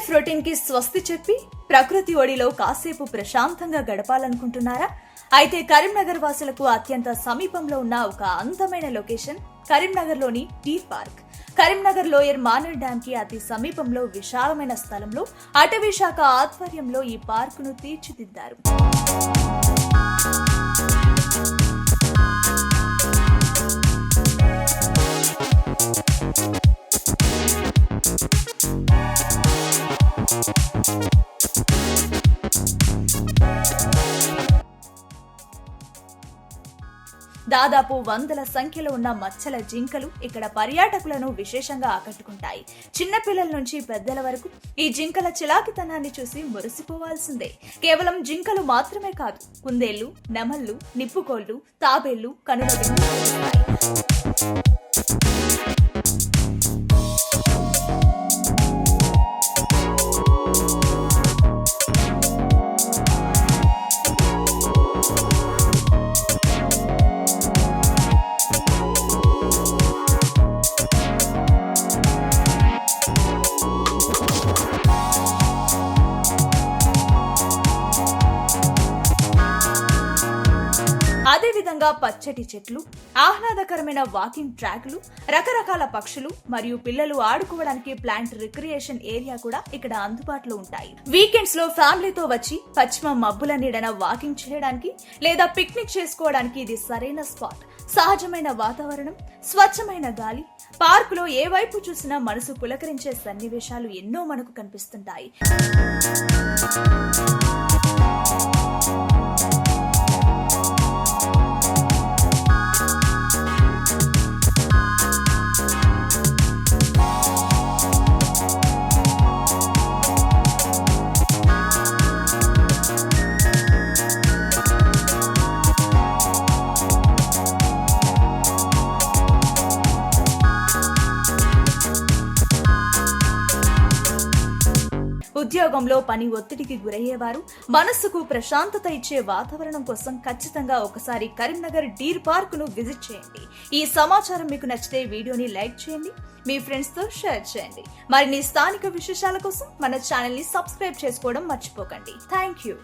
Life routine కి స్వస్తి చెప్పి ప్రకృతి ఒడిలో కాసేపు ప్రశాంతంగా గడపాలనుకుంటున్నారా? అయితే కరీంనగర్ వాసులకు అత్యంత సమీపంలో ఉన్న ఒక అందమైన లొకేషన్ కరీంనగర్లోని deer park. Karimnagar lower Manair dam కి అతి సమీపంలో విశాలమైన స్థలంలో అటవీ శాఖ ఆధ్వర్యంలో ఈ పార్కును తీర్చిదిద్దారు. దాదాపు వందల సంఖ్యలో ఉన్న మచ్చల జింకలు ఇక్కడ పర్యాటకులను విశేషంగా ఆకట్టుకుంటాయి. చిన్నపిల్లల నుంచి పెద్దల వరకు ఈ జింకల చిలాకితనాన్ని చూసి మురిసిపోవాల్సిందే. కేవలం జింకలు మాత్రమే కాదు, కుందేళ్లు, నెమళ్లు, నిప్పుకోళ్లు, తాబేళ్లు కనుల విందులు. అదేవిధంగా పచ్చటి చెట్లు, ఆహ్లాదకరమైన వాకింగ్ ట్రాక్లు, రకరకాల పక్షులు మరియు పిల్లలు ఆడుకోవడానికి ప్లాంట్ రిక్రియేషన్ ఏరియా కూడా ఇక్కడ అందుబాటులో ఉంటాయి. వీకెండ్స్ లో ఫ్యామిలీతో వచ్చి పశ్చిమ మబ్బుల నీడన వాకింగ్ చేయడానికి లేదా పిక్నిక్ చేసుకోవడానికి ఇది సరైన స్పాట్. సహజమైన వాతావరణం, స్వచ్ఛమైన గాలి, పార్కులో ఏ వైపు చూసినా మనసు పులకరించే సన్నివేశాలు ఎన్నో మనకు కనిపిస్తుంటాయి. ఉద్యోగంలో పని ఒత్తిడికి గురయ్యేవారు మనస్సుకు ప్రశాంతత ఇచ్చే వాతావరణం కోసం ఖచ్చితంగా ఒకసారి కరీంనగర్ డీర్ పార్క్ ను విజిట్ చేయండి. ఈ సమాచారం మీకు నచ్చితే వీడియోని లైక్ చేయండి, మీ ఫ్రెండ్స్ తో షేర్ చేయండి. మరిన్ని స్థానిక విశేషాల కోసం మన ఛానల్ ని సబ్స్క్రైబ్ చేసుకోవడం మర్చిపోకండి. Thank you.